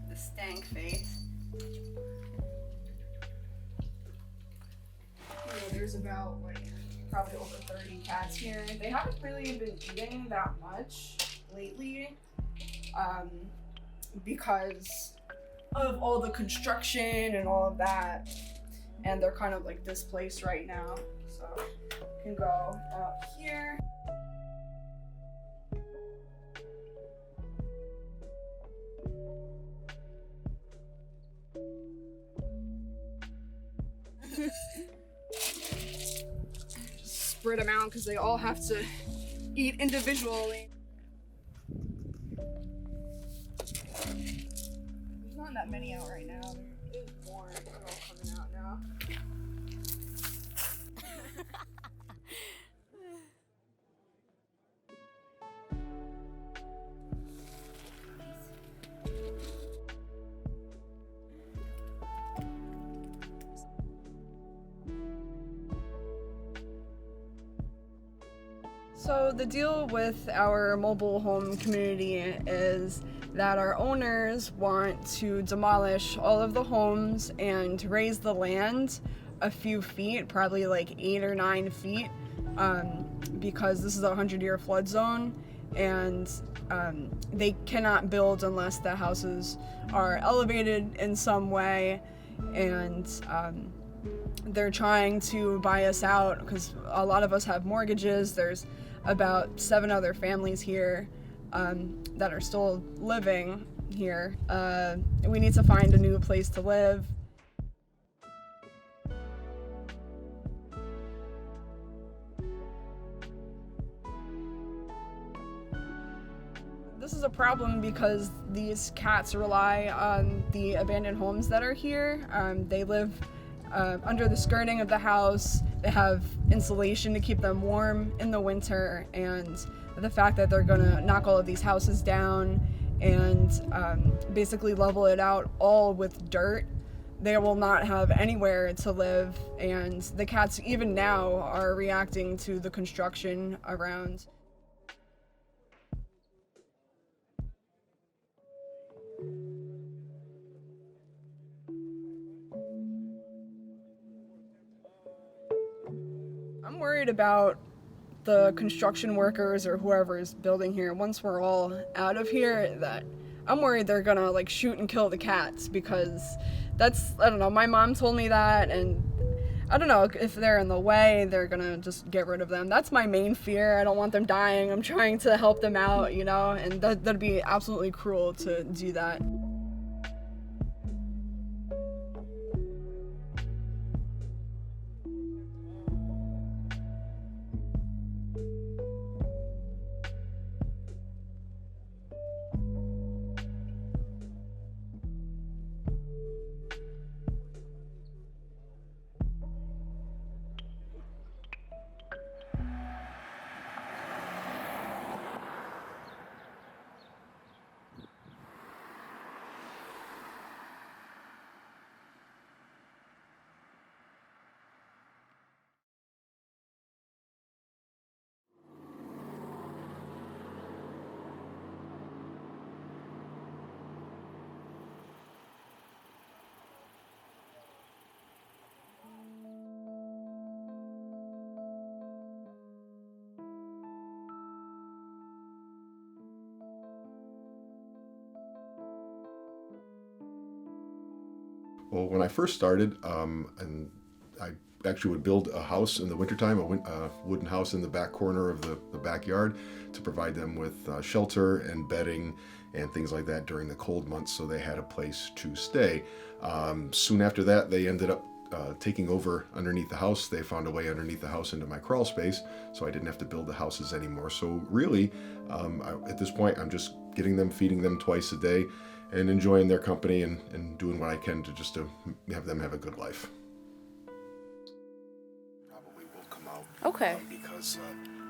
The stank face. There's about probably over 30 cats here. They haven't really been eating that much lately, because of all the construction and all of that, and they're kind of like displaced right now. So you can go up here. Just spread them out because they all have to eat individually. There's not that many out right now. There is more. They're all coming out now. So the deal with our mobile home community is that our owners want to demolish all of the homes and raise the land a few feet, probably like 8 or 9 feet, because this is a 100-year flood zone, and they cannot build unless the houses are elevated in some way, and they're trying to buy us out because a lot of us have mortgages. There's about 7 other families here that are still living here. We need to find a new place to live. This is a problem because these cats rely on the abandoned homes that are here. They live under the skirting of the house. They have insulation to keep them warm in the winter, and the fact that they're gonna knock all of these houses down and basically level it out all with dirt, they will not have anywhere to live, and the cats even now are reacting to the construction around. I'm worried about the construction workers or whoever's building here. Once we're all out of here, that I'm worried they're gonna like shoot and kill the cats, because that's, I don't know, my mom told me that, and I don't know, if they're in the way, they're gonna just get rid of them. That's my main fear. I don't want them dying. I'm trying to help them out, you know, and that'd be absolutely cruel to do that. Well, when I first started, and I actually would build a house in the wintertime, a wooden house in the back corner of the backyard to provide them with shelter and bedding and things like that during the cold months, so they had a place to stay. Soon after that, they ended up taking over underneath the house. They found a way underneath the house into my crawl space, so I didn't have to build the houses anymore. So really, at this point, I'm just getting them, feeding them twice a day, and enjoying their company and doing what I can to just to have them have a good life. Probably will come out. Okay. Because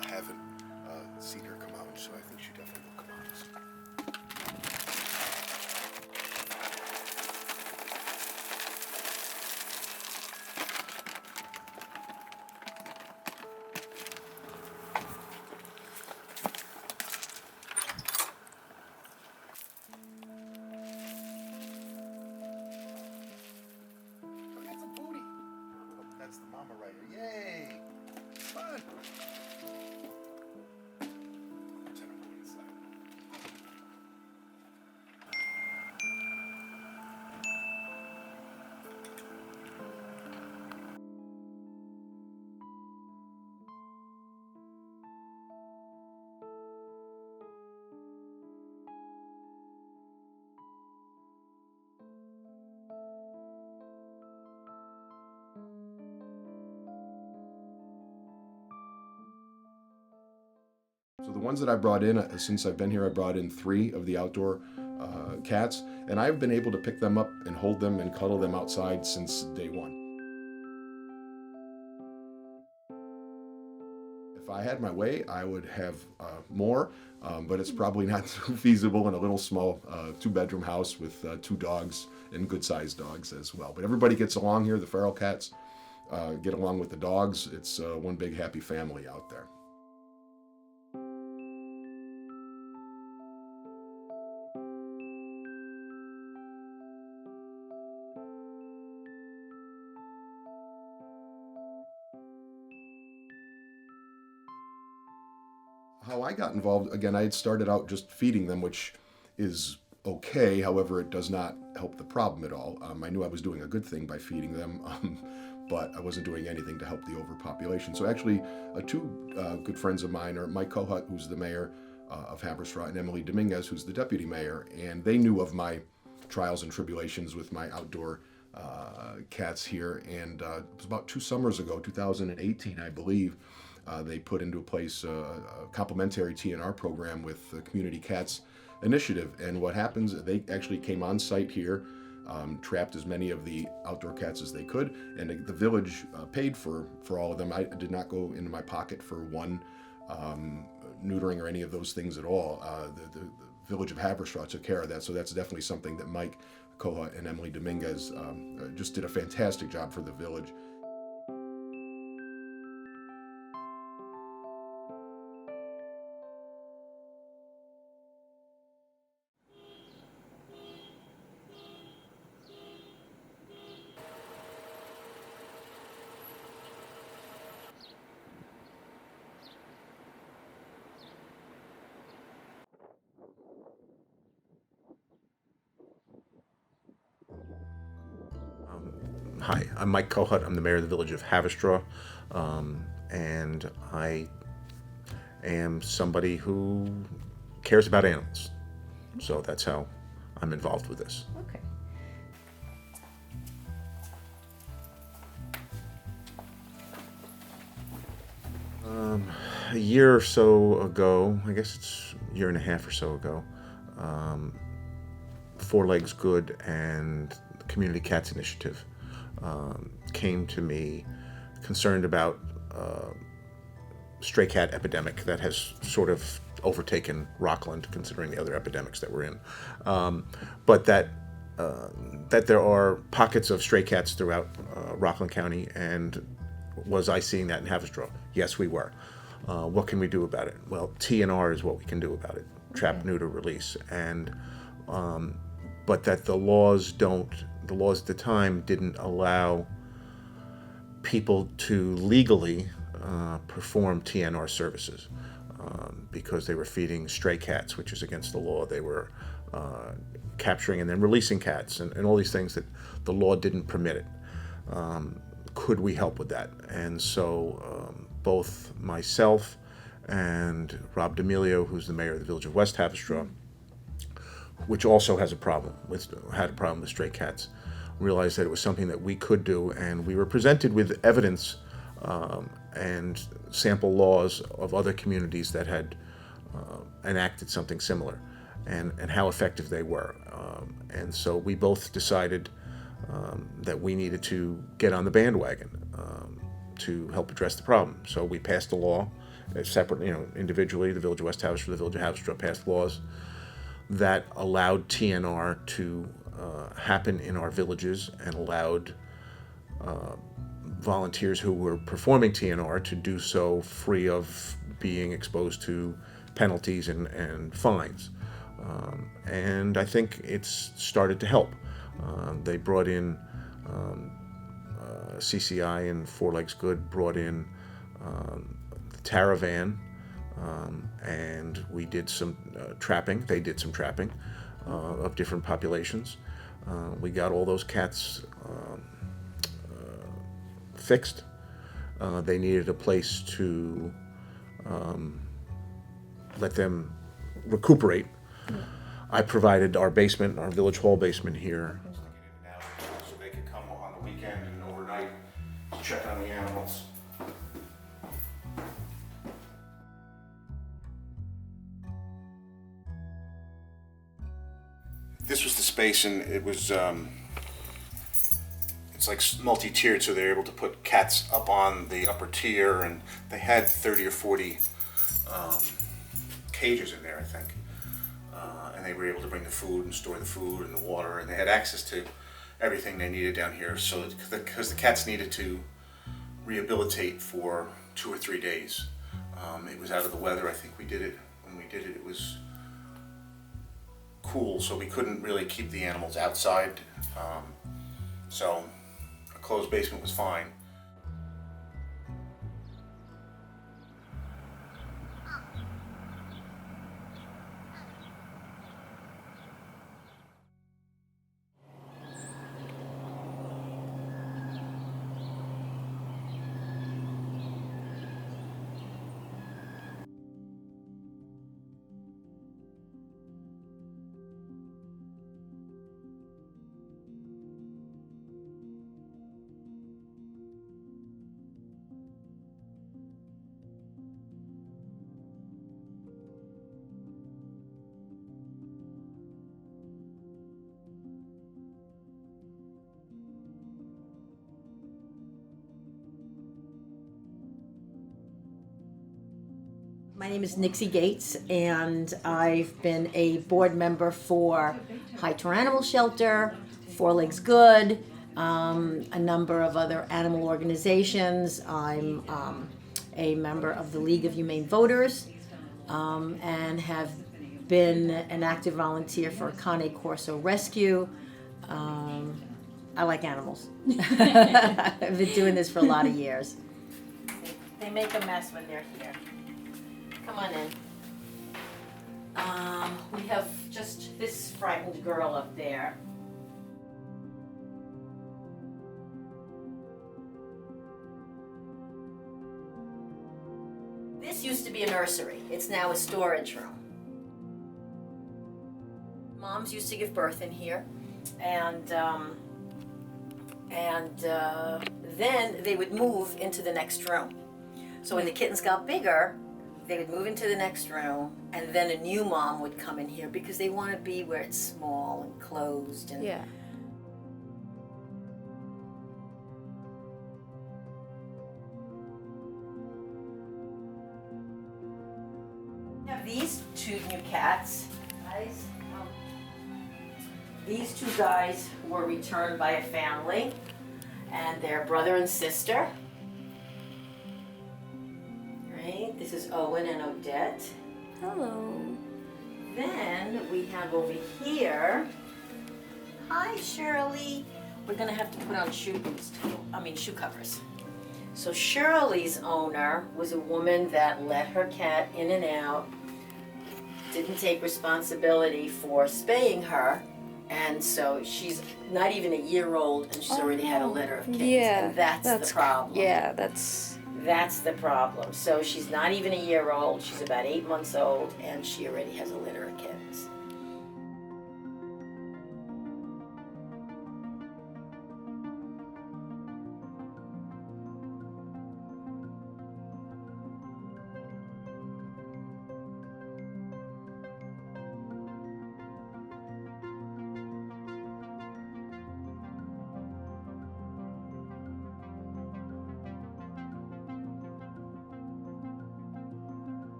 I haven't seen her come out, so I think she definitely will come out. So the ones that I brought in, since I've been here, I brought in 3 of the outdoor cats, and I've been able to pick them up and hold them and cuddle them outside since day one. If I had my way, I would have more, but it's probably not too feasible in a little small 2-bedroom house with 2 dogs and good-sized dogs as well. But everybody gets along here. The feral cats get along with the dogs. It's one big happy family out there. How I got involved, again, I had started out just feeding them, which is okay. However, it does not help the problem at all. I knew I was doing a good thing by feeding them, but I wasn't doing anything to help the overpopulation. So actually, 2 good friends of mine are Mike Kohut, who's the mayor of Haverstraw, and Emily Dominguez, who's the deputy mayor, and they knew of my trials and tribulations with my outdoor cats here. And it was about 2 summers ago, 2018, I believe. They put into place a complimentary TNR program with the Community Cats Initiative. And what happens, they actually came on site here, trapped as many of the outdoor cats as they could, and the village paid for all of them. I did not go into my pocket for one neutering or any of those things at all. The village of Haverstraw took care of that, so that's definitely something that Mike Koha and Emily Dominguez just did a fantastic job for the village. Hi, I'm Mike Kohut. I'm the mayor of the village of Haverstraw, and I am somebody who cares about animals. So that's how I'm involved with this. Okay. A year or so ago, I guess it's a year and a half or so ago, Four Legs Good and the Community Cats Initiative came to me concerned about stray cat epidemic that has sort of overtaken Rockland, considering the other epidemics that we're in. But that there are pockets of stray cats throughout Rockland County, and was I seeing that in Haverstraw? Yes, we were. What can we do about it? Well, TNR is what we can do about it. Trap, neuter, release. And but that the laws at the time didn't allow people to legally perform TNR services because they were feeding stray cats, which is against the law. They were capturing and then releasing cats and all these things that the law didn't permit it. Could we help with that? And so both myself and Rob D'Amelio, who's the mayor of the village of West Haverstraw, which also had a problem with stray cats, realized that it was something that we could do, and we were presented with evidence and sample laws of other communities that had enacted something similar, and how effective they were. And so we both decided that we needed to get on the bandwagon to help address the problem. So we passed a law, separately, individually. The village of West Haverstraw, the village of Haverstraw passed laws that allowed TNR to happen in our villages, and allowed volunteers who were performing TNR to do so free of being exposed to penalties and fines. And I think it's started to help. They brought in CCI and Four Legs Good brought in the Taravan, and we did some trapping. They did some trapping of different populations. We got all those cats fixed. They needed a place to let them recuperate. I provided our basement, our village hall basement here, so they could come on the weekend and overnight to check on the animals. this was the space, and it was it's like multi-tiered, so they're able to put cats up on the upper tier, and they had 30 or 40 cages in there, I think. And they were able to bring the food and store the food and the water, and they had access to everything they needed down here. So because the cats needed to rehabilitate for 2 or 3 days, it was out of the weather. I think we did it when we did it. It was cool, so we couldn't really keep the animals outside. So a closed basement was fine. My name is Nixie Gates, and I've been a board member for High Tor Animal Shelter, Four Legs Good, a number of other animal organizations. I'm a member of the League of Humane Voters, and have been an active volunteer for Cane Corso Rescue. I like animals. I've been doing this for a lot of years. They make a mess when they're here. Come on in. We have just this frightened girl up there. This used to be a nursery. It's now a storage room. Moms used to give birth in here, and then they would move into the next room. So when the kittens got bigger, they would move into the next room, and then a new mom would come in here because they want to be where it's small and closed. And Yeah. We have these two new cats, guys. These two guys were returned by a family, and they're brother and sister. Right? This is Owen and Odette. Hello. Then we have over here, hi Shirley. We're gonna have to put on shoe covers. So Shirley's owner was a woman that let her cat in and out, didn't take responsibility for spaying her, and so she's not even a year old and she's already had a litter of kittens. Yeah, And that's the problem. Yeah, that's the problem. So she's not even a year old, she's about 8 months old, and she already has a litter of kittens.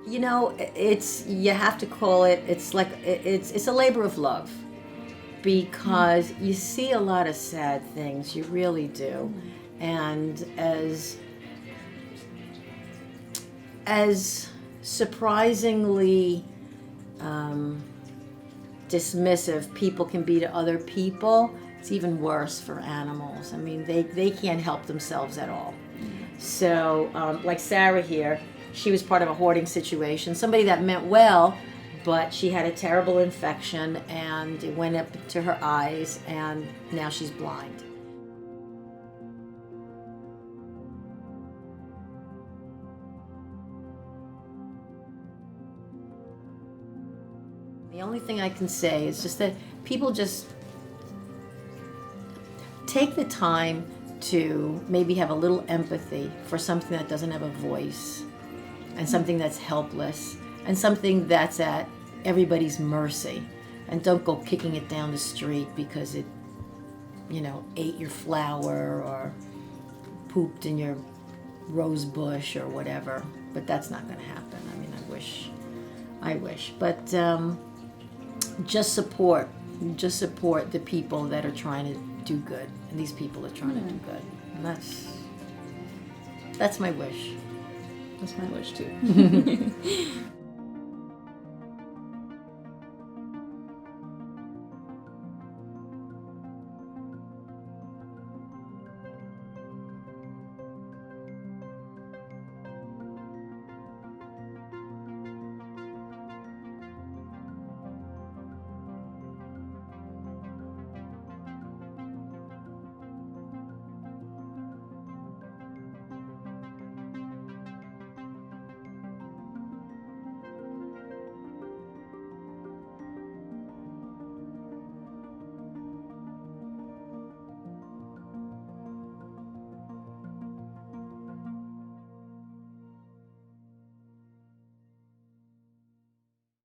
You know, you have to call it, it's a labor of love, because you see a lot of sad things, you really do. And as surprisingly dismissive people can be to other people, it's even worse for animals. I mean, they can't help themselves at all. So, like Sarah here, she was part of a hoarding situation. Somebody that meant well, but she had a terrible infection and it went up to her eyes, and now she's blind. The only thing I can say is just that people just take the time to maybe have a little empathy for something that doesn't have a voice, and something that's helpless, and something that's at everybody's mercy. And don't go kicking it down the street because it, ate your flower or pooped in your rose bush or whatever. But that's not going to happen. I mean, I wish. But just support the people that are trying to do good, and these people are trying to do good. And that's my wish. That's my wish too.